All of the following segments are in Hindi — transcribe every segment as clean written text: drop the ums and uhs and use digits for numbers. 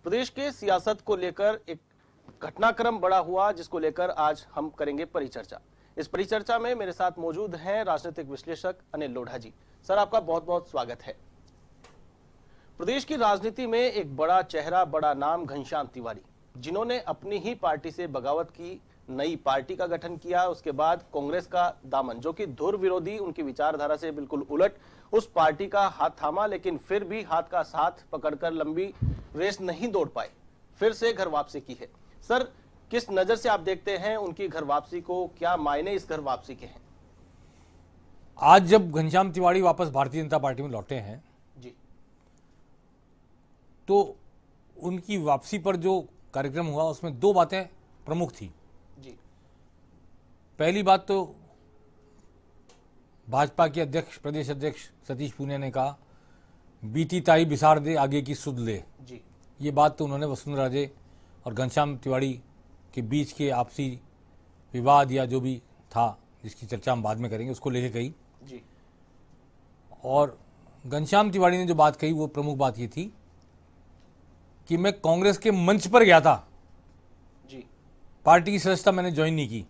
प्रदेश के सियासत को लेकर एक घटनाक्रम बड़ा हुआ, जिसको लेकर आज हम करेंगे परिचर्चा। इस परिचर्चा में मेरे साथ मौजूद हैं राजनीतिक विश्लेषक अनिल लोढ़ा जी। सर, आपका बहुत बहुत स्वागत है। प्रदेश की राजनीति में एक बड़ा चेहरा, बड़ा नाम घनश्याम तिवारी, जिन्होंने अपनी ही पार्टी से बगावत की, नई पार्टी का गठन किया, उसके बाद कांग्रेस का दामन, जो कि धुर विरोधी, उनकी विचारधारा से बिल्कुल उलट, उस पार्टी का हाथ थामा, लेकिन फिर भी हाथ का साथ पकड़कर लंबी रेस नहीं दौड़ पाए, फिर से घर वापसी की है। सर, किस नजर से आप देखते हैं उनकी घर वापसी को? क्या मायने इस घर वापसी के हैं? आज जब घनश्याम तिवारी वापस भारतीय जनता पार्टी में लौटे हैं जी, तो उनकी वापसी पर जो कार्यक्रम हुआ उसमें दो बातें प्रमुख थी जी। पहली बात तो भाजपा के अध्यक्ष, प्रदेश अध्यक्ष सतीश पूनिया ने कहा, बीती ताई बिसार दे, आगे की सुध ले। जी, ये बात तो उन्होंने वसुंधरा राजे और घनश्याम तिवारी के बीच के आपसी विवाद या जो भी था, जिसकी चर्चा हम बाद में करेंगे, उसको लेके कही जी। और घनश्याम तिवारी ने जो बात कही वो प्रमुख बात ये थी कि मैं कांग्रेस के मंच पर गया था जी, पार्टी की सदस्यता मैंने ज्वाइन नहीं की।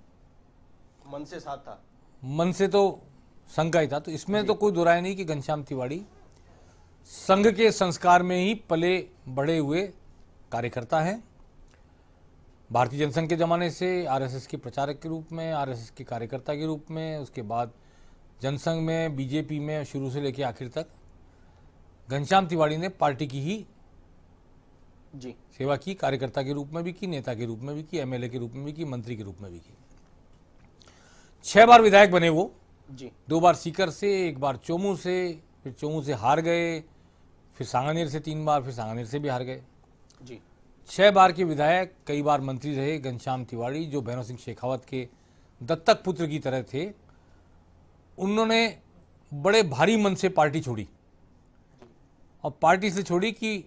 मन से साथ था, मन से तो संघ का ही था। तो इसमें तो कोई दुराय नहीं कि घनश्याम तिवारी संघ के संस्कार में ही पले बड़े हुए कार्यकर्ता हैं। भारतीय जनसंघ के जमाने से आरएसएस के प्रचारक के रूप में, आरएसएस के कार्यकर्ता के रूप में, उसके बाद जनसंघ में, बीजेपी में, शुरू से लेकर आखिर तक घनश्याम तिवारी ने पार्टी की ही जी, सेवा की, कार्यकर्ता के रूप में भी की, नेता के रूप में भी की, एमएलए के रूप में भी की, मंत्री के रूप में भी की। 6 बार विधायक बने वो जी, 2 बार सीकर से, 1 बार चोमू से, फिर चोमू से हार गए, फिर सांगानेर से 3 बार, फिर सांगानेर से भी हार गए। जी, 6 बार के विधायक, कई बार मंत्री रहे घनश्याम तिवारी, जो भैरव सिंह शेखावत के दत्तक पुत्र की तरह थे। उन्होंने बड़े भारी मन से पार्टी छोड़ी, और पार्टी से छोड़ी कि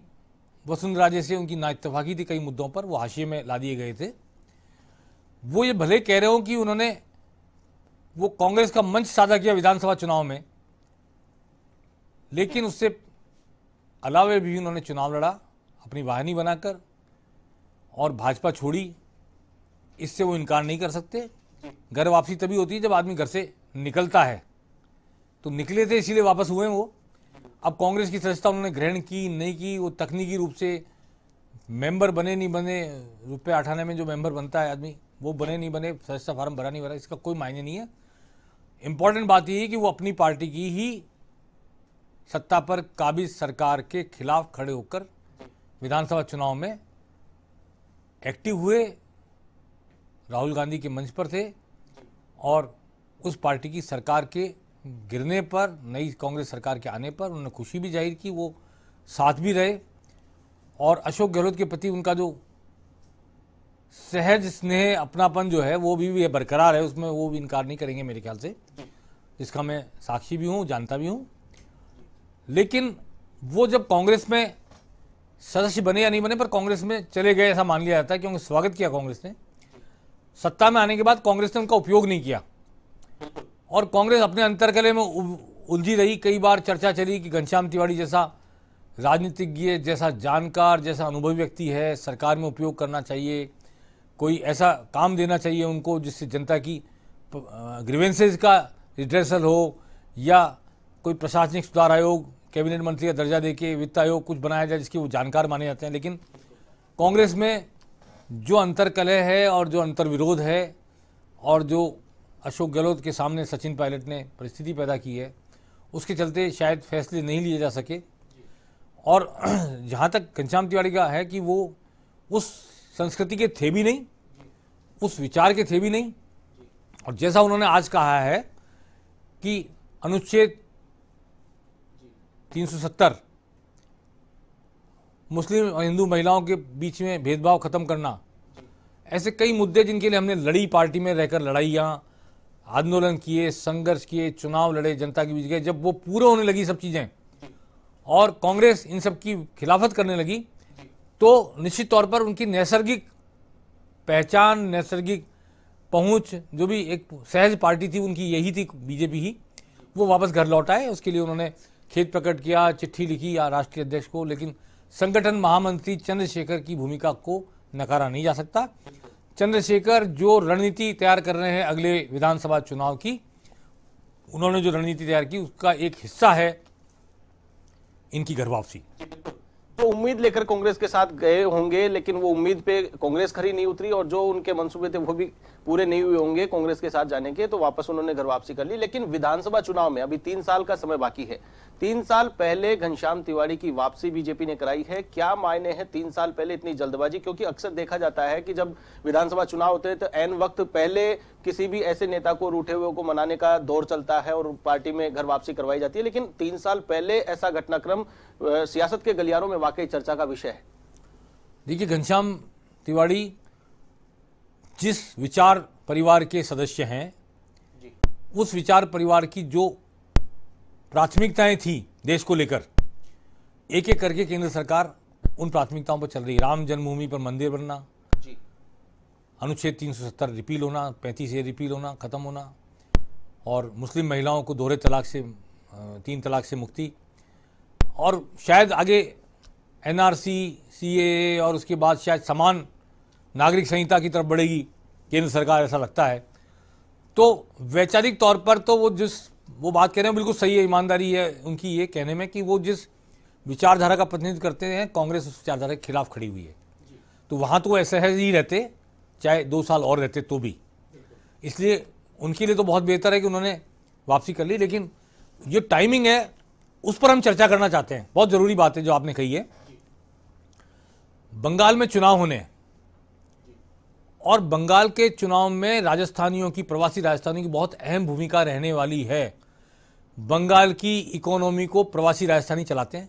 वसुंधरा राजे से उनकी नाइत्तेफाकी थी, कई मुद्दों पर वो हाशिए में ला दिए गए थे। वो ये भले कह रहे हो कि उन्होंने वो कांग्रेस का मंच साझा किया विधानसभा चुनाव में, लेकिन उससे अलावे भी उन्होंने चुनाव लड़ा अपनी वाहिनी बनाकर, और भाजपा छोड़ी। इससे वो इनकार नहीं कर सकते। घर वापसी तभी होती है जब आदमी घर से निकलता है। तो निकले थे इसीलिए वापस हुए वो। अब कांग्रेस की सदस्यता उन्होंने ग्रहण की नहीं की, वो तकनीकी रूप से मेंबर बने नहीं बने, रुपये 8 आने में जो मेंबर बनता है आदमी, वो बने नहीं बने, सदस्यता फार्म भरा नहीं भरा, इसका कोई मायने नहीं है। इंपॉर्टेंट बात यह है कि वो अपनी पार्टी की ही सत्ता पर काबिज सरकार के खिलाफ खड़े होकर विधानसभा चुनाव में एक्टिव हुए, राहुल गांधी के मंच पर थे, और उस पार्टी की सरकार के गिरने पर, नई कांग्रेस सरकार के आने पर उन्होंने खुशी भी जाहिर की, वो साथ भी रहे। और अशोक गहलोत के प्रति उनका जो सहज स्नेह, अपनापन जो है वो भी बरकरार है, उसमें वो भी इनकार नहीं करेंगे मेरे ख्याल से, जिसका मैं साक्षी भी हूँ, जानता भी हूँ। लेकिन वो जब कांग्रेस में सदस्य बने या नहीं बने, पर कांग्रेस में चले गए ऐसा मान लिया जाता है, क्योंकि स्वागत किया कांग्रेस ने। सत्ता में आने के बाद कांग्रेस ने उनका उपयोग नहीं किया, और कांग्रेस अपने अंतर्कलह में उलझी रही। कई बार चर्चा चली कि घनश्याम तिवारी जैसा राजनीतिज्ञ, जैसा जानकार, जैसा अनुभवी व्यक्ति है, सरकार में उपयोग करना चाहिए, कोई ऐसा काम देना चाहिए उनको जिससे जनता की ग्रीवेंसेस का रिड्रेसल हो, या कोई प्रशासनिक सुधार आयोग, कैबिनेट मंत्री का दर्जा देके वित्त आयोग कुछ बनाया जाए जिसके वो जानकार माने जाते हैं। लेकिन कांग्रेस में जो अंतर्कलह है और जो अंतर्विरोध है, और जो अशोक गहलोत के सामने सचिन पायलट ने परिस्थिति पैदा की है, उसके चलते शायद फैसले नहीं लिए जा सके। और जहाँ तक घनश्याम तिवारी का है कि वो उस संस्कृति के थे भी नहीं, उस विचार के थे भी नहीं, और जैसा उन्होंने आज कहा है कि अनुच्छेद 370 मुस्लिम और हिंदू महिलाओं के बीच में भेदभाव खत्म करना, ऐसे कई मुद्दे जिनके लिए हमने लड़ी, पार्टी में रहकर लड़ाइयाँ, आंदोलन किए, संघर्ष किए, चुनाव लड़े, जनता के बीच गए, जब वो पूरे होने लगी सब चीज़ें और कांग्रेस इन सब की खिलाफत करने लगी, तो निश्चित तौर पर उनकी नैसर्गिक पहचान, नैसर्गिक पहुंच, जो भी एक सहज पार्टी थी उनकी यही थी, बीजेपी ही, वो वापस घर लौट आए। उसके लिए उन्होंने खेद प्रकट किया, चिट्ठी लिखी या राष्ट्रीय अध्यक्ष को, लेकिन संगठन महामंत्री चंद्रशेखर की भूमिका को नकारा नहीं जा सकता। चंद्रशेखर जो रणनीति तैयार कर रहे हैं अगले विधानसभा चुनाव की, उन्होंने जो रणनीति तैयार की उसका एक हिस्सा है इनकी घर वापसी। तो उम्मीद लेकर कांग्रेस के साथ गए होंगे, लेकिन वो उम्मीद पे कांग्रेस खरी नहीं उतरी और जो उनके मंसूबे थे वो भी पूरे नहीं हुए होंगे कांग्रेस के साथ जाने के, तो वापस उन्होंने घर वापसी कर ली। लेकिन विधानसभा चुनाव में अभी 3 साल का समय बाकी है। 3 साल पहले घनश्याम तिवाड़ी की वापसी बीजेपी ने कराई है। क्या मायने हैं 3 साल पहले इतनी जल्दबाजी? क्योंकि अक्सर देखा जाता है कि जब विधानसभा चुनाव होते हैं तो ऐन वक्त पहले किसी भी ऐसे नेता को, रूठे हुए को मनाने का दौर चलता है और पार्टी में घर वापसी करवाई जाती है। लेकिन 3 साल पहले ऐसा घटनाक्रम सियासत के गलियारों में वाकई चर्चा का विषय है। देखिए, घनश्याम तिवाड़ी जिस विचार परिवार के सदस्य हैं, उस विचार परिवार की जो प्राथमिकताएं थी देश को लेकर, एक एक करके केंद्र सरकार उन प्राथमिकताओं पर चल रही है। राम जन्मभूमि पर मंदिर बनना, अनुच्छेद 370 रिपील होना, 35A रिपील होना, खत्म होना, और मुस्लिम महिलाओं को दोहरे तलाक से 3 तलाक से मुक्ति, और शायद आगे NRC, CAA और उसके बाद शायद समान नागरिक संहिता की तरफ बढ़ेगी केंद्र सरकार, ऐसा लगता है। तो वैचारिक तौर पर तो वो बात कह रहे हैं बिल्कुल सही है, ईमानदारी है उनकी ये कहने में कि वो जिस विचारधारा का प्रतिनिधित्व करते हैं, कांग्रेस उस विचारधारा के खिलाफ खड़ी हुई है। तो वहाँ तो ऐसे ही रहते, चाहे 2 साल और रहते तो भी। इसलिए उनके लिए तो बहुत बेहतर है कि उन्होंने वापसी कर ली। लेकिन ये टाइमिंग है, उस पर हम चर्चा करना चाहते हैं। बहुत ज़रूरी बात है जो आपने कही है। बंगाल में चुनाव होने, और बंगाल के चुनाव में राजस्थानियों की, प्रवासी राजस्थानियों की बहुत अहम भूमिका रहने वाली है। बंगाल की इकोनॉमी को प्रवासी राजस्थानी चलाते हैं।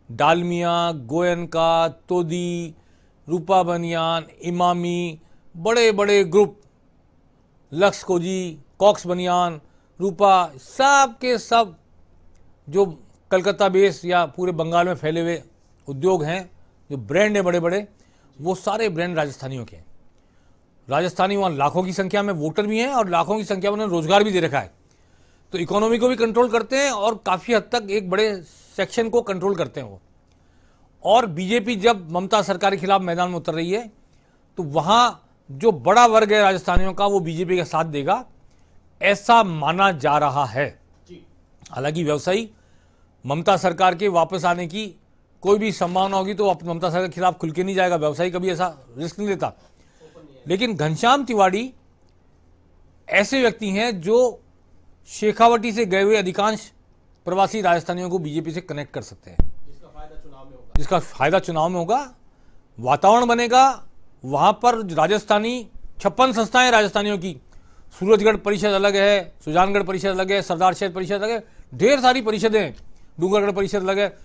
डालमिया, गोयनका, तोदी, रूपा बनियान, इमामी, बड़े बड़े ग्रुप, लक्स कोजी, कॉक्स बनियान, रूपा, सब के सब जो कलकत्ता बेस या पूरे बंगाल में फैले हुए उद्योग हैं, जो ब्रांड हैं बड़े बड़े, वो सारे ब्रांड राजस्थानियों के हैं। राजस्थानी वहाँ लाखों की संख्या में वोटर भी हैं और लाखों की संख्या में उन्होंने रोजगार भी दे रखा है। तो इकोनॉमी को भी कंट्रोल करते हैं और काफ़ी हद तक एक बड़े सेक्शन को कंट्रोल करते हैं वो। और बीजेपी जब ममता सरकार के खिलाफ मैदान में उतर रही है, तो वहाँ जो बड़ा वर्ग है राजस्थानियों का, वो बीजेपी का साथ देगा, ऐसा माना जा रहा है। हालांकि व्यवसायी ममता सरकार के वापस आने की कोई भी संभावना होगी तो ममता सरकार के खिलाफ खुल के नहीं जाएगा, व्यवसायी कभी ऐसा रिस्क नहीं लेता। लेकिन घनश्याम तिवाड़ी ऐसे व्यक्ति हैं जो शेखावटी से गए हुए अधिकांश प्रवासी राजस्थानियों को बीजेपी से कनेक्ट कर सकते हैं, जिसका फायदा चुनाव में होगा। वातावरण बनेगा वहां पर। राजस्थानी 56 संस्थाएं राजस्थानियों की, सूरजगढ़ परिषद अलग है, सुजानगढ़ परिषद अलग है, सरदार शहर परिषद अलग है, ढेर सारी परिषदें, डूंगरगढ़ परिषद अलग है।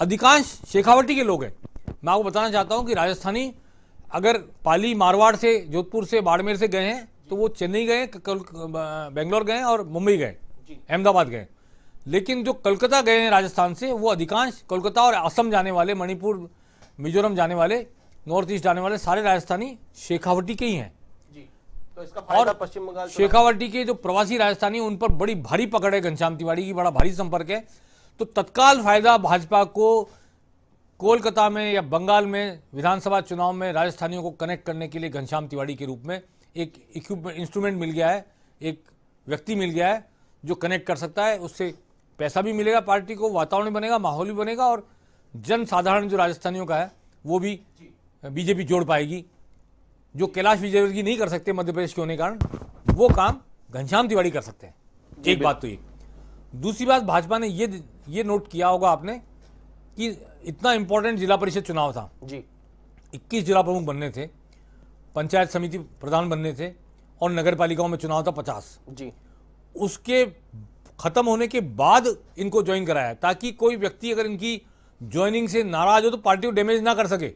अधिकांश शेखावटी के लोग हैं। मैं आपको बताना चाहता हूं कि राजस्थानी अगर पाली, मारवाड़ से, जोधपुर से, बाड़मेर से गए हैं तो वो चेन्नई गए, बेंगलोर गए और मुंबई गए, अहमदाबाद गए। लेकिन जो कलकत्ता गए हैं राजस्थान से, वो अधिकांश कोलकाता और असम जाने वाले, मणिपुर, मिजोरम जाने वाले, नॉर्थ ईस्ट जाने वाले सारे राजस्थानी शेखावटी के ही हैं। तो इसका फायदा पश्चिम बंगाल, शेखावटी के जो प्रवासी राजस्थानी, उन पर बड़ी भारी पकड़ है घनश्याम तिवाड़ी की, बड़ा भारी संपर्क है। तो तत्काल फायदा भाजपा को कोलकाता में या बंगाल में विधानसभा चुनाव में राजस्थानियों को कनेक्ट करने के लिए घनश्याम तिवाड़ी के रूप में एक इक्विपमेंट, इंस्ट्रूमेंट मिल गया है, एक व्यक्ति मिल गया है जो कनेक्ट कर सकता है। उससे पैसा भी मिलेगा पार्टी को, वातावरण भी बनेगा, माहौल भी बनेगा, और जन साधारण जो राजस्थानियों का है वो भी बीजेपी जोड़ पाएगी। जो कैलाश विजयवर्गीय नहीं कर सकते मध्य प्रदेश के होने के कारण, वो काम घनश्याम तिवाड़ी कर सकते हैं। एक बात तो ये। दूसरी बात, भाजपा ने ये नोट किया होगा आपने कि इतना इंपॉर्टेंट जिला परिषद चुनाव था जी, 21 जिला प्रमुख बनने थे, पंचायत समिति प्रधान बनने थे, और नगर पालिकाओं में चुनाव था 50 जी। उसके खत्म होने के बाद इनको ज्वाइन कराया, ताकि कोई व्यक्ति अगर इनकी ज्वाइनिंग से नाराज हो तो पार्टी को डैमेज ना कर सके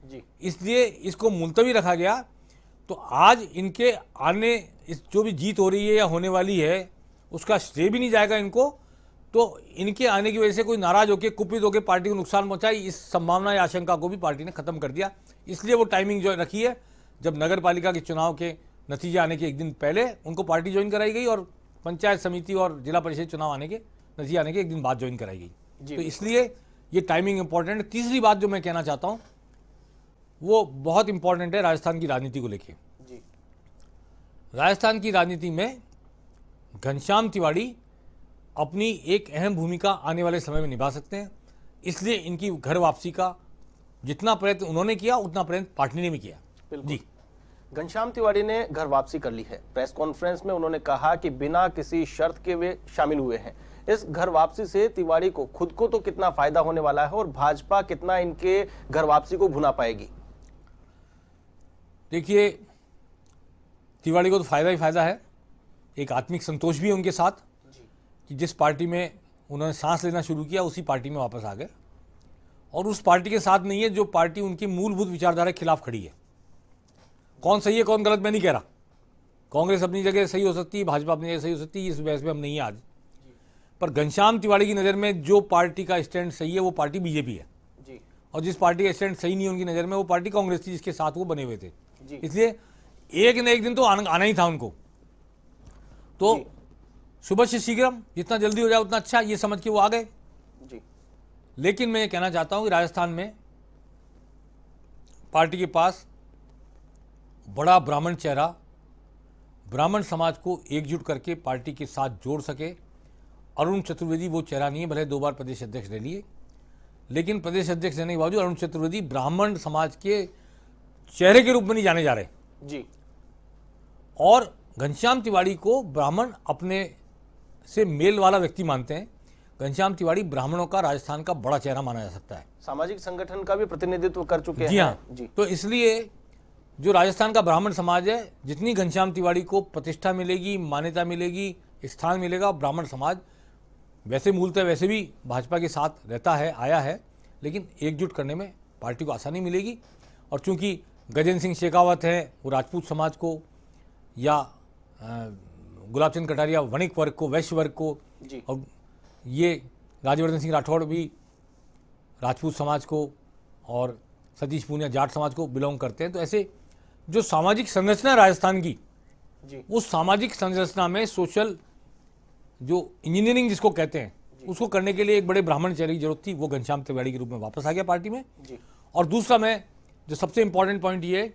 जी। इसलिए इसको मुलतवी रखा गया। तो आज इनके आने, जो भी जीत हो रही है या होने वाली है, उसका श्रेय भी नहीं जाएगा इनको। तो इनके आने की वजह से कोई नाराज होकर, कुपित होकर पार्टी को नुकसान पहुंचाई, इस संभावना या आशंका को भी पार्टी ने खत्म कर दिया। इसलिए वो टाइमिंग जो रखी है, जब नगर पालिका के चुनाव के नतीजे आने के एक दिन पहले उनको पार्टी ज्वाइन कराई गई, और पंचायत समिति और जिला परिषद चुनाव आने के नतीजे आने के एक दिन बाद ज्वाइन कराई गई। तो इसलिए ये टाइमिंग इंपॉर्टेंट है। तीसरी बात जो मैं कहना चाहता हूं वो बहुत इंपॉर्टेंट है राजस्थान की राजनीति को लेके। जी। राजस्थान की राजनीति में घनश्याम तिवाड़ी अपनी एक अहम भूमिका आने वाले समय में निभा सकते हैं, इसलिए इनकी घर वापसी का जितना प्रयत्न उन्होंने किया उतना प्रयत्न पार्टी ने भी किया। जी। घनश्याम तिवाड़ी ने घर वापसी कर ली है। प्रेस कॉन्फ्रेंस में उन्होंने कहा कि बिना किसी शर्त के वे शामिल हुए हैं। इस घर वापसी से तिवाड़ी को खुद को तो कितना फायदा होने वाला है और भाजपा कितना इनके घर वापसी को भुना पाएगी? देखिए, तिवाड़ी को तो फायदा ही फायदा है। एक आत्मिक संतोष भी है उनके साथ कि जिस पार्टी में उन्होंने सांस लेना शुरू किया उसी पार्टी में वापस आ गए, और उस पार्टी के साथ नहीं है जो पार्टी उनकी मूलभूत विचारधारा के खिलाफ खड़ी है। कौन सही है कौन गलत मैं नहीं कह रहा। कांग्रेस अपनी जगह सही हो सकती है, भाजपा अपनी जगह सही हो सकती है, इस बहस में हम नहीं है आज। पर घनश्याम तिवाड़ी की नज़र में जो पार्टी का स्टैंड सही है वो पार्टी बीजेपी है जी। और जिस पार्टी का स्टैंड सही नहीं है उनकी नज़र में वो पार्टी कांग्रेस थी जिसके साथ वो बने हुए थे जी। इसलिए एक न एक दिन तो आना ही था उनको। तो सुबह से शीघ्रम जितना जल्दी हो जाए उतना अच्छा, ये समझ के वो आ गए जी। लेकिन मैं ये कहना चाहता हूं कि राजस्थान में पार्टी के पास बड़ा ब्राह्मण चेहरा, ब्राह्मण समाज को एकजुट करके पार्टी के साथ जोड़ सके, अरुण चतुर्वेदी वो चेहरा नहीं है। भले 2 बार प्रदेश अध्यक्ष रह लिए, लेकिन प्रदेश अध्यक्ष रहने के बावजूद अरुण चतुर्वेदी ब्राह्मण समाज के चेहरे के रूप में नहीं जाने जा रहे जी। और घनश्याम तिवाड़ी को ब्राह्मण अपने से मेल वाला व्यक्ति मानते हैं। घनश्याम तिवाड़ी ब्राह्मणों का राजस्थान का बड़ा चेहरा माना जा सकता है। सामाजिक संगठन का भी प्रतिनिधित्व कर चुके हैं। जी हाँ जी। तो इसलिए जो राजस्थान का ब्राह्मण समाज है, जितनी घनश्याम तिवाड़ी को प्रतिष्ठा मिलेगी, मान्यता मिलेगी, स्थान मिलेगा, ब्राह्मण समाज वैसे मूलतः वैसे भी भाजपा के साथ रहता है, आया है, लेकिन एकजुट करने में पार्टी को आसानी मिलेगी। और चूंकि गजेंद्र सिंह शेखावत है वो राजपूत समाज को, या गुलाबचंद कटारिया वणिक वर्ग को, वैश्य वर्ग को जी। और ये राज्यवर्धन सिंह राठौड़ भी राजपूत समाज को और सतीश पूनिया जाट समाज को बिलोंग करते हैं। तो ऐसे जो सामाजिक संरचना राजस्थान की जी। उस सामाजिक संरचना में सोशल जो इंजीनियरिंग जिसको कहते हैं उसको करने के लिए एक बड़े ब्राह्मण चेहरे की जरूरत थी। वो घनश्याम तिवाड़ी के रूप में वापस आ गया पार्टी में जी। और दूसरा मैं जो सबसे इंपॉर्टेंट पॉइंट ये है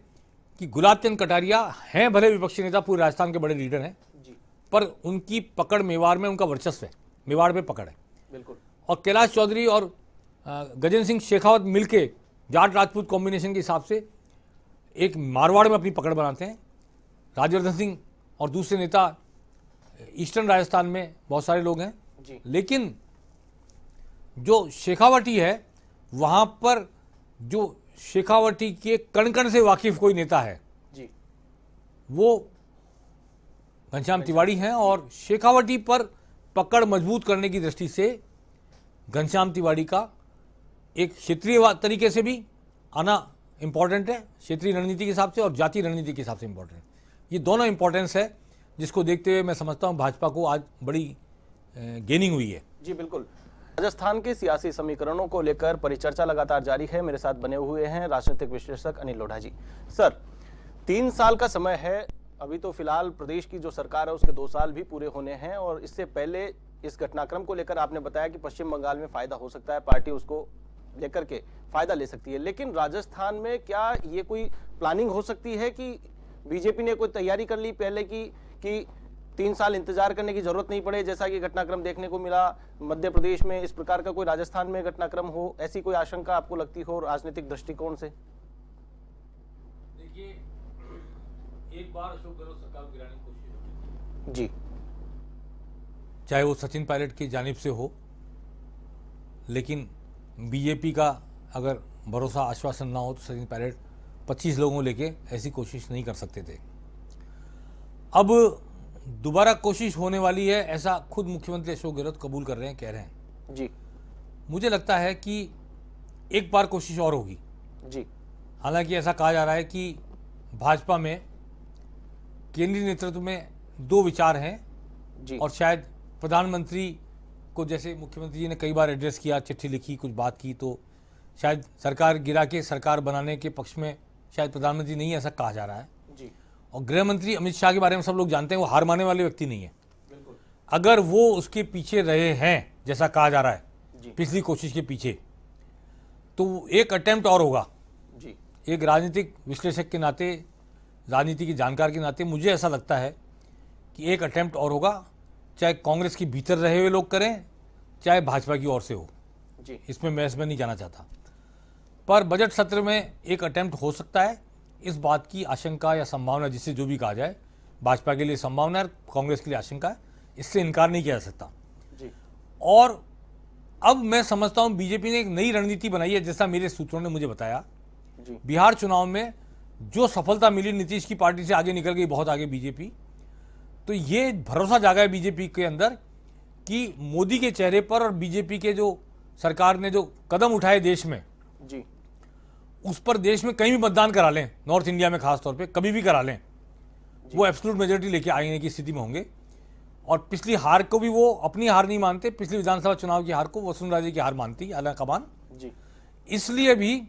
कि गुलाबचंद कटारिया हैं भले विपक्षी नेता, पूरे राजस्थान के बड़े लीडर हैं जी। पर उनकी पकड़ मेवाड़ में उनका वर्चस्व है, मेवाड़ पे पकड़ है बिल्कुल। और कैलाश चौधरी और गजेंद्र सिंह शेखावत मिलके जाट राजपूत कॉम्बिनेशन के हिसाब से एक मारवाड़ में अपनी पकड़ बनाते हैं। राज्यवर्धन सिंह और दूसरे नेता ईस्टर्न राजस्थान में बहुत सारे लोग हैं जी। लेकिन जो शेखावटी है वहां पर जो शेखावटी के कण कण से वाकिफ कोई नेता है जी। वो घनश्याम तिवाड़ी हैं और शेखावटी पर पकड़ मजबूत करने की दृष्टि से घनश्याम तिवाड़ी का एक क्षेत्रीय तरीके से भी आना इंपॉर्टेंट है, क्षेत्रीय रणनीति के हिसाब से और जातीय रणनीति के हिसाब से इंपॉर्टेंट। ये दोनों इंपॉर्टेंस है जिसको देखते हुए मैं समझता हूं भाजपा को आज बड़ी गेनिंग हुई है। जी बिल्कुल। राजस्थान के सियासी समीकरणों को लेकर परिचर्चा लगातार जारी है। मेरे साथ बने हुए हैं राजनीतिक विश्लेषक अनिल लोढ़ा जी। सर, 3 साल का समय है अभी, तो फिलहाल प्रदेश की जो सरकार है उसके 2 साल भी पूरे होने हैं और इससे पहले इस घटनाक्रम को लेकर आपने बताया कि पश्चिम बंगाल में फायदा हो सकता है, पार्टी उसको लेकर के फायदा ले सकती है, लेकिन राजस्थान में क्या ये कोई प्लानिंग हो सकती है कि बीजेपी ने कोई तैयारी कर ली पहले की कि 3 साल इंतजार करने की जरूरत नहीं पड़े, जैसा कि घटनाक्रम देखने को मिला मध्य प्रदेश में, इस प्रकार का कोई राजस्थान में घटनाक्रम हो, ऐसी कोई आशंका आपको लगती हो राजनीतिक दृष्टिकोण से? देखिए, एक बार अशोक गहलोत सरकार गिराने की कोशिश जी, चाहे वो सचिन पायलट की जानिब से हो, लेकिन बीजेपी का अगर भरोसा आश्वासन ना हो तो सचिन पायलट 25 लोगों को लेके ऐसी कोशिश नहीं कर सकते थे। अब दोबारा कोशिश होने वाली है ऐसा खुद मुख्यमंत्री अशोक गहलोत कबूल कर रहे हैं, कह रहे हैं जी। मुझे लगता है कि एक बार कोशिश और होगी जी। हालांकि ऐसा कहा जा रहा है कि भाजपा में केंद्रीय नेतृत्व में 2 विचार हैं जी। और शायद प्रधानमंत्री को, जैसे मुख्यमंत्री जी ने कई बार एड्रेस किया, चिट्ठी लिखी, कुछ बात की, तो शायद सरकार गिरा के सरकार बनाने के पक्ष में शायद प्रधानमंत्री नहीं, ऐसा कहा जा रहा है जी। और गृह मंत्री अमित शाह के बारे में सब लोग जानते हैं, वो हार मानने वाले व्यक्ति नहीं है। बिल्कुल। अगर वो उसके पीछे रहे हैं जैसा कहा जा रहा है जी। पिछली कोशिश के पीछे, तो एक अटेम्प्ट और होगा। जी एक राजनीतिक विश्लेषक के नाते, राजनीति की जानकार के नाते मुझे ऐसा लगता है कि एक अटेम्प्ट और होगा, चाहे कांग्रेस के भीतर रहे हुए लोग करें, चाहे भाजपा की ओर से हो। जी इसमें मैं नहीं जाना चाहता, पर बजट सत्र में एक अटेम्प्ट हो सकता है। इस बात की आशंका या संभावना, जिससे जो भी कहा जाए, भाजपा के लिए संभावना है, कांग्रेस के लिए आशंका है, इससे इनकार नहीं किया जा सकता। जी और अब मैं समझता हूं बीजेपी ने एक नई रणनीति बनाई है, जैसा मेरे सूत्रों ने मुझे बताया। जी बिहार चुनाव में जो सफलता मिली, नीतीश की पार्टी से आगे निकल गई, बहुत आगे बीजेपी, तो ये भरोसा जागा है बीजेपी के अंदर कि मोदी के चेहरे पर और बीजेपी के जो सरकार ने जो कदम उठाए देश में, जी उस पर देश में कहीं भी मतदान करा लें, नॉर्थ इंडिया में खास तौर पे कभी भी करा लें, वो एब्सोल्यूट मेजोरिटी लेके आने की स्थिति में होंगे। और पिछली हार को भी वो अपनी हार नहीं मानते, पिछली विधानसभा चुनाव की हार को वसुंधरा जी की हार मानती आला कमान। जी इसलिए भी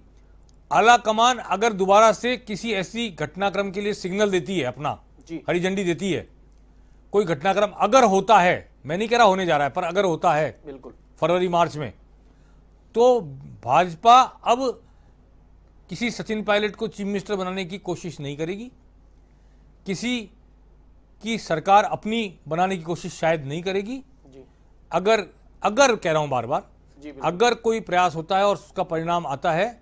आला कमान अगर दोबारा से किसी ऐसी घटनाक्रम के लिए सिग्नल देती है, अपना जी हरी झंडी देती है, कोई घटनाक्रम अगर होता है, मैं नहीं कह रहा होने जा रहा है, पर अगर होता है बिल्कुल फरवरी मार्च में, तो भाजपा अब किसी सचिन पायलट को चीफ मिनिस्टर बनाने की कोशिश नहीं करेगी, किसी की सरकार अपनी बनाने की कोशिश शायद नहीं करेगी। जी अगर कह रहा हूं बार बार, जी अगर कोई प्रयास होता है और उसका परिणाम आता है,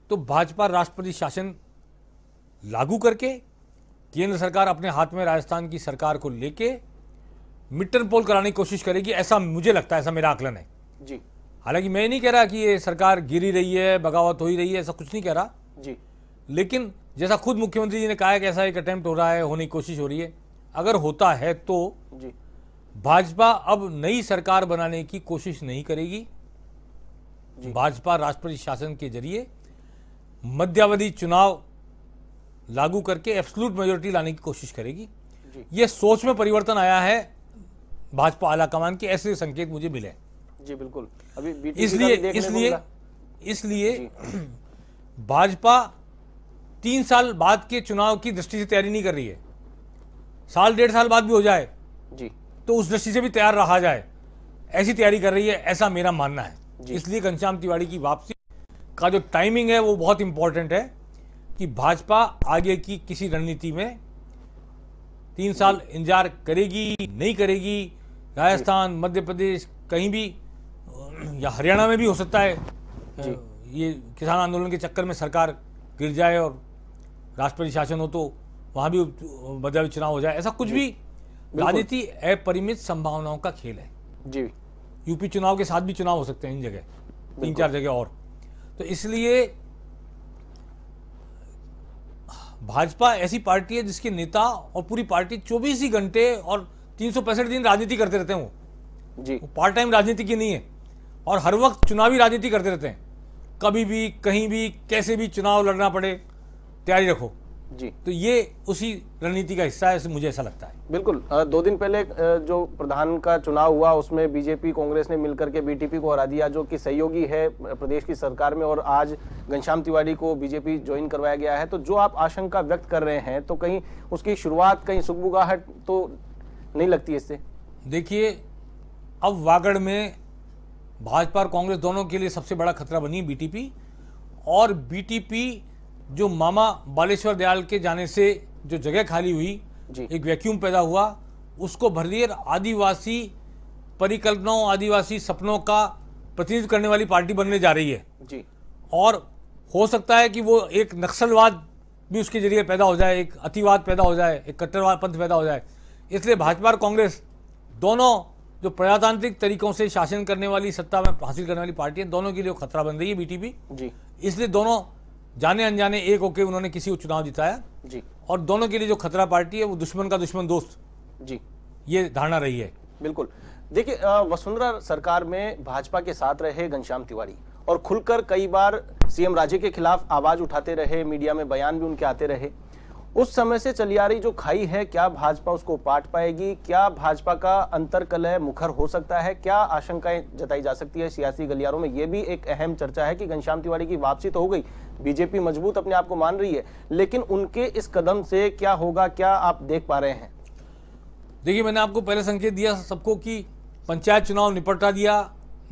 तो भाजपा राष्ट्रपति शासन लागू करके केंद्र सरकार अपने हाथ में राजस्थान की सरकार को लेके मिड टर्म पोल कराने की कोशिश करेगी, ऐसा मुझे लगता है, ऐसा मेरा आकलन है। जी हालांकि मैं नहीं कह रहा कि ये सरकार गिरी रही है, बगावत हो ही रही है, ऐसा कुछ नहीं कह रहा, जी लेकिन जैसा खुद मुख्यमंत्री जी ने कहा है कि ऐसा एक अटेम्प्ट हो रहा है, होने की कोशिश हो रही है, अगर होता है तो जी भाजपा अब नई सरकार बनाने की कोशिश नहीं करेगी। भाजपा राष्ट्रपति शासन के जरिए मध्यावधि चुनाव लागू करके एब्सोल्यूट मेजोरिटी लाने की कोशिश करेगी। ये सोच में परिवर्तन आया है भाजपा आला कमान के, ऐसे संकेत मुझे मिले। जी बिल्कुल। अभी इसलिए भाजपा 3 साल बाद के चुनाव की दृष्टि से तैयारी नहीं कर रही है, साल 1.5 साल बाद भी हो जाए जी तो उस दृष्टि से भी तैयार रहा जाए, ऐसी तैयारी कर रही है, ऐसा मेरा मानना है। इसलिए घनश्याम तिवारी की वापसी का जो टाइमिंग है वो बहुत इंपॉर्टेंट है कि भाजपा आगे की किसी रणनीति में 3 साल इंतजार करेगी नहीं करेगी, राजस्थान, मध्य प्रदेश, कहीं भी, या हरियाणा में भी हो सकता है ये किसान आंदोलन के चक्कर में सरकार गिर जाए और राष्ट्रपति शासन हो तो वहां भी मध्यावधि चुनाव हो जाए, ऐसा कुछ भी। राजनीति अपरिमित संभावनाओं का खेल है जी। यूपी चुनाव के साथ भी चुनाव हो सकते हैं इन जगह, 3-4 जगह और। तो इसलिए भाजपा ऐसी पार्टी है जिसके नेता और पूरी पार्टी 24 ही घंटे और 365 दिन राजनीति करते रहते हैं। वो पार्ट टाइम राजनीति की नहीं है और हर वक्त चुनावी राजनीति करते रहते हैं, कभी भी कहीं भी कैसे भी चुनाव लड़ना पड़े तैयारी रखो जी। तो ये उसी रणनीति का हिस्सा है, मुझे ऐसा लगता है। बिल्कुल। 2 दिन पहले जो प्रधान का चुनाव हुआ उसमें बीजेपी कांग्रेस ने मिलकर के बीटीपी को हरा दिया, जो कि सहयोगी है प्रदेश की सरकार में, और आज घनश्याम तिवारी को बीजेपी ज्वाइन करवाया गया है। तो जो आप आशंका व्यक्त कर रहे हैं, तो कहीं उसकी शुरुआत, कहीं सुगबुगाहट तो नहीं लगती इससे? देखिए, अब वागड़ में भाजपा और कांग्रेस दोनों के लिए सबसे बड़ा खतरा बनी बीटीपी, और बीटीपी जो मामा बालेश्वर दयाल के जाने से जो जगह खाली हुई, एक वैक्यूम पैदा हुआ, उसको भर दिए आदिवासी परिकल्पनाओं, आदिवासी सपनों का प्रतिनिधित्व करने वाली पार्टी बनने जा रही है जी। और हो सकता है कि वो एक नक्सलवाद भी उसके जरिए पैदा हो जाए, एक अतिवाद पैदा हो जाए, एक कट्टरवाद पंथ पैदा हो जाए। इसलिए भाजपा और कांग्रेस दोनों जो प्रजातांत्रिक तरीकों से शासन करने वाली, सत्ता में हासिल करने वाली पार्टी है, दोनों के लिए खतरा बन रही है बीटीपी जी। इसलिए दोनों जाने अनजाने एक होकर उन्होंने किसी को चुनाव जिताया जी, और दोनों के लिए जो खतरा पार्टी है वो दुश्मन का दुश्मन दोस्त जी, ये धारणा रही है। बिल्कुल। देखिए, वसुंधरा सरकार में भाजपा के साथ रहे घनश्याम तिवारी और खुलकर कई बार सीएम राजे के खिलाफ आवाज उठाते रहे, मीडिया में बयान भी उनके आते रहे। उस समय से चली आ रही जो खाई है, क्या भाजपा उसको पाट पाएगी? क्या भाजपा का अंतरकलह मुखर हो सकता है? क्या आशंकाएं जताई जा सकती है सियासी गलियारों में? यह भी एक अहम चर्चा है कि घनश्याम तिवारी की वापसी तो हो गई, बीजेपी मजबूत अपने आप को मान रही है, लेकिन उनके इस कदम से क्या होगा, क्या आप देख पा रहे हैं? देखिए, मैंने आपको पहले संकेत दिया सबको कि पंचायत चुनाव निपटा दिया,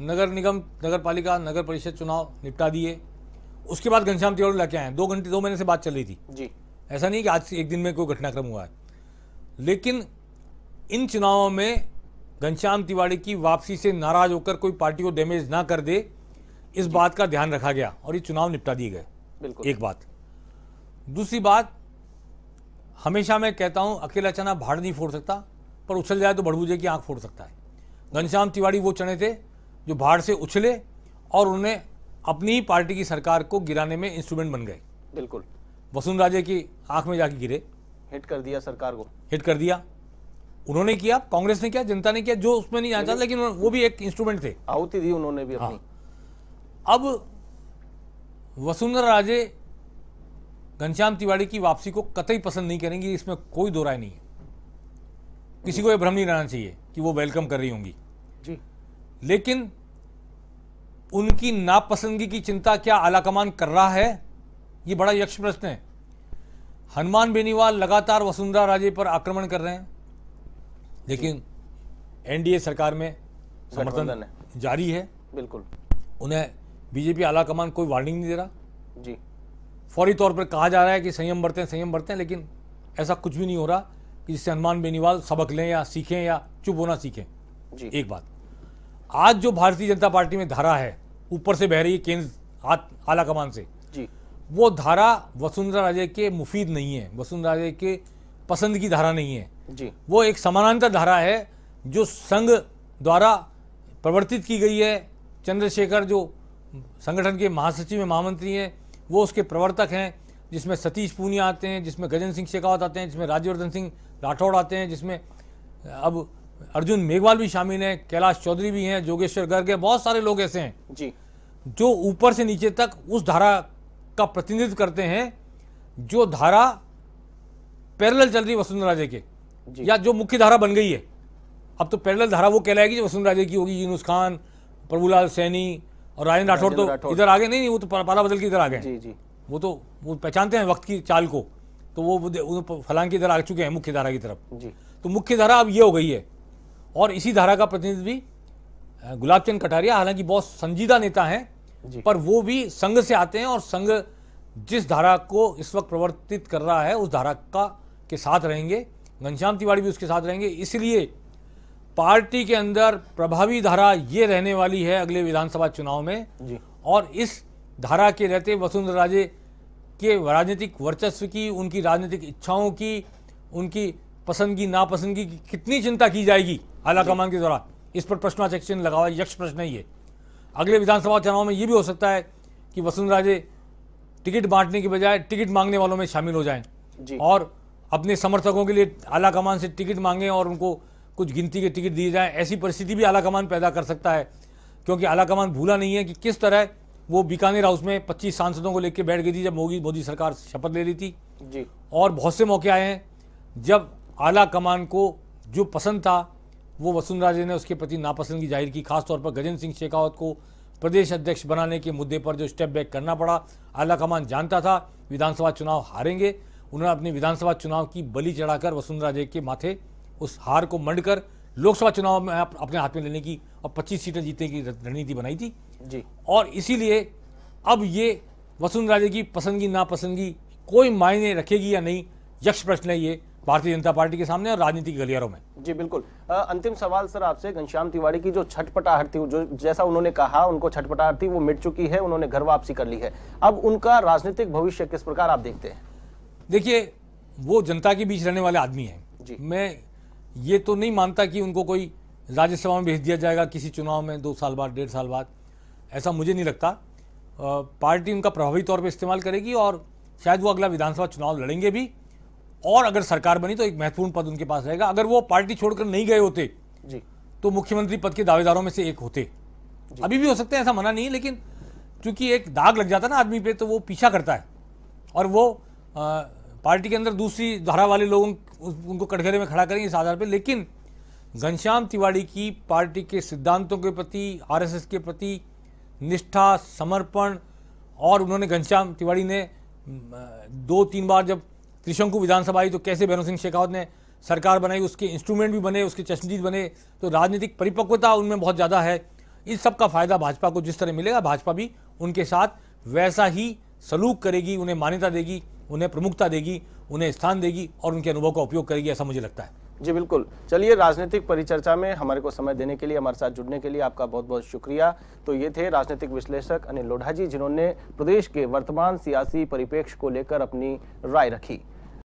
नगर निगम, नगर पालिका, नगर परिषद चुनाव निपटा दिए, उसके बाद घनश्याम तिवारी लाके आए। 2 महीने से बात चल रही थी जी। ऐसा नहीं कि आज से एक दिन में कोई घटनाक्रम हुआ है। लेकिन इन चुनावों में घनश्याम तिवारी की वापसी से नाराज होकर कोई पार्टी को डैमेज ना कर दे, इस बात का ध्यान रखा गया और ये चुनाव निपटा दिए गए। बिल्कुल। एक बात। दूसरी बात, हमेशा मैं कहता हूं अकेला चना भाड़ नहीं फोड़ सकता, पर उछल जाए तो बड़बूजे की आंख फोड़ सकता है। घनश्याम तिवारी वो चने थे जो भाड़ से उछले और उन्हें अपनी ही पार्टी की सरकार को गिराने में इंस्ट्रूमेंट बन गए। बिल्कुल। वसुंधरा की आंख में जाके गिरे, हिट कर दिया सरकार को, हिट कर दिया। उन्होंने किया, कांग्रेस ने किया, जनता ने किया, जो उसमें नहीं आता, लेकिन वो भी एक इंस्ट्रूमेंट थे, आहुति दी उन्होंने भी अपनी। अब वसुंधरा राजे घनश्याम तिवारी की वापसी को कतई पसंद नहीं करेंगी, इसमें कोई दो राय नहीं है। किसी को यह भ्रम नहीं रहना चाहिए कि वो वेलकम कर रही होंगी जी। लेकिन उनकी नापसंदगी की चिंता क्या आलाकमान कर रहा है, ये बड़ा यक्ष प्रश्न है। हनुमान बेनीवाल लगातार वसुंधरा राजे पर आक्रमण कर रहे हैं, लेकिन एनडीए सरकार में समर्थन जारी है। बिल्कुल। उन्हें बीजेपी आलाकमान कोई वार्निंग नहीं दे रहा जी। फौरी तौर पर कहा जा रहा है कि संयम बरतें, लेकिन ऐसा कुछ भी नहीं हो रहा कि जिससे हनुमान बेनीवाल सबक लें या सीखें या चुप होना सीखें जी। एक बात, आज जो भारतीय जनता पार्टी में धारा है ऊपर से बह रही है केंद्र आलाकमान से जी, वो धारा वसुंधरा राजे के मुफीद नहीं है, वसुंधरा राजे के पसंद की धारा नहीं है जी। वो एक समानांतर धारा है जो संघ द्वारा प्रवर्तित की गई है। चंद्रशेखर जो संगठन के महासचिव में महामंत्री हैं वो उसके प्रवर्तक हैं, जिसमें सतीश पूनिया आते हैं, जिसमें गजेंद्र सिंह शेखावत आते हैं, जिसमें राज्यवर्धन सिंह राठौड़ आते हैं, जिसमें अब अर्जुन मेघवाल भी शामिल हैं, कैलाश चौधरी भी हैं, जोगेश्वर गर्ग हैं, बहुत सारे लोग ऐसे हैं जी जो ऊपर से नीचे तक उस धारा का प्रतिनिधित्व करते हैं जो धारा पैरेलल चल रही वसुंधरा राजे के, या जो मुख्य धारा बन गई है। अब तो पैरेलल धारा वो कहलाएगी जो वसुंधरा राजे की होगी। यूनुस खान, प्रभुलाल सैनी और राजेंद्र राठौड़ तो इधर आ गए, नहीं वो तो पाला बदल के इधर आ गए। जी जी। वो पहचानते हैं वक्त की चाल को, तो वो फलांग की इधर आ चुके हैं मुख्य धारा की तरफ जी। तो मुख्य धारा अब ये हो गई है। और इसी धारा का प्रतिनिधित्व भी गुलाब चंद कटारिया, हालांकि बहुत संजीदा नेता हैं, पर वो भी संघ से आते हैं और संघ जिस धारा को इस वक्त प्रवर्तित कर रहा है उस धारा के साथ रहेंगे। घनश्याम तिवारी भी उसके साथ रहेंगे। इसलिए पार्टी के अंदर प्रभावी धारा ये रहने वाली है अगले विधानसभा चुनाव में जी। और इस धारा के रहते वसुंधरा राजे के राजनीतिक वर्चस्व की, उनकी राजनीतिक इच्छाओं की, उनकी पसंदगी नापसंदगी की कितनी चिंता की जाएगी आलाकमान के द्वारा, इस पर प्रश्नवाचक चिन्ह लगा हुआ, यक्ष प्रश्न ही है। अगले विधानसभा चुनाव में ये भी हो सकता है कि वसुंधरा राजे टिकट बांटने के बजाय टिकट मांगने वालों में शामिल हो जाएं और अपने समर्थकों के लिए आलाकमान से टिकट मांगें और उनको कुछ गिनती के टिकट दिए जाएं। ऐसी परिस्थिति भी आलाकमान पैदा कर सकता है, क्योंकि आलाकमान भूला नहीं है कि किस तरह वो बीकानेर हाउस में 25 सांसदों को लेकर बैठ गई थी जब मोदी सरकार शपथ ले रही थी जी। और बहुत से मौके आए हैं जब आलाकमान को जो पसंद था वो वसुंधरा राजे ने उसके प्रति नापसंदगी जाहिर की। खासतौर पर गजेंद्र सिंह शेखावत को प्रदेश अध्यक्ष बनाने के मुद्दे पर जो स्टेप बैक करना पड़ा, आलाकमान जानता था विधानसभा चुनाव हारेंगे। उन्होंने अपने विधानसभा चुनाव की बलि चढ़ाकर वसुंधरा राजे के माथे उस हार को मंडकर लोकसभा चुनाव में अपने हाथ में लेने की और 25 सीटें जीतने की रणनीति बनाई थी जी। और इसीलिए अब ये वसुंधरा राजे की पसंदगी नापसंदगी कोई मायने रखेगी या नहीं, यक्ष प्रश्न है ये भारतीय जनता पार्टी के सामने और राजनीतिक गलियारों में। जी बिल्कुल। अंतिम सवाल सर आपसे, घनश्याम तिवारी की जो छटपटाहट थी, जो जैसा उन्होंने कहा उनको छटपटाहट थी, वो मिट चुकी है, उन्होंने घर वापसी कर ली है। अब उनका राजनीतिक भविष्य किस प्रकार आप देखते हैं? देखिए, वो जनता के बीच रहने वाले आदमी हैं। मैं ये तो नहीं मानता कि उनको कोई राज्यसभा में भेज दिया जाएगा किसी चुनाव में 2 साल बाद, 1.5 साल बाद, ऐसा मुझे नहीं लगता। पार्टी उनका प्रभावी तौर पर इस्तेमाल करेगी और शायद वो अगला विधानसभा चुनाव लड़ेंगे भी, और अगर सरकार बनी तो एक महत्वपूर्ण पद उनके पास रहेगा। अगर वो पार्टी छोड़कर नहीं गए होते जी तो मुख्यमंत्री पद के दावेदारों में से एक होते। अभी भी हो सकते हैं, ऐसा मना नहीं है, लेकिन चूंकि एक दाग लग जाता है ना आदमी पे तो वो पीछा करता है और वो पार्टी के अंदर दूसरी धारा वाले लोगों उनको कटघरे में खड़ा करेंगे इस आधार पर। लेकिन घनश्याम तिवारी की पार्टी के सिद्धांतों के प्रति, आरएसएस के प्रति निष्ठा, समर्पण, और उन्होंने घनश्याम तिवारी ने 2-3 बार जब त्रिशंकु विधानसभा आई तो कैसे भैरव सिंह शेखावत ने सरकार बनाई, उसके इंस्ट्रूमेंट भी बने, उसके चश्मदीद बने, तो राजनीतिक परिपक्वता उनमें बहुत ज़्यादा है। इस सब का फायदा भाजपा को जिस तरह मिलेगा, भाजपा भी उनके साथ वैसा ही सलूक करेगी, उन्हें मान्यता देगी, उन्हें प्रमुखता देगी, उन्हें स्थान देगी और उनके अनुभव का उपयोग करेगी, ऐसा मुझे लगता है। जी बिल्कुल। चलिए, राजनीतिक परिचर्चा में हमारे को समय देने के लिए, हमारे साथ जुड़ने के लिए आपका बहुत बहुत शुक्रिया। तो ये थे राजनीतिक विश्लेषक अनिल लोढ़ा जी, जिन्होंने प्रदेश के वर्तमान सियासी परिप्रेक्ष्य को लेकर अपनी राय रखी।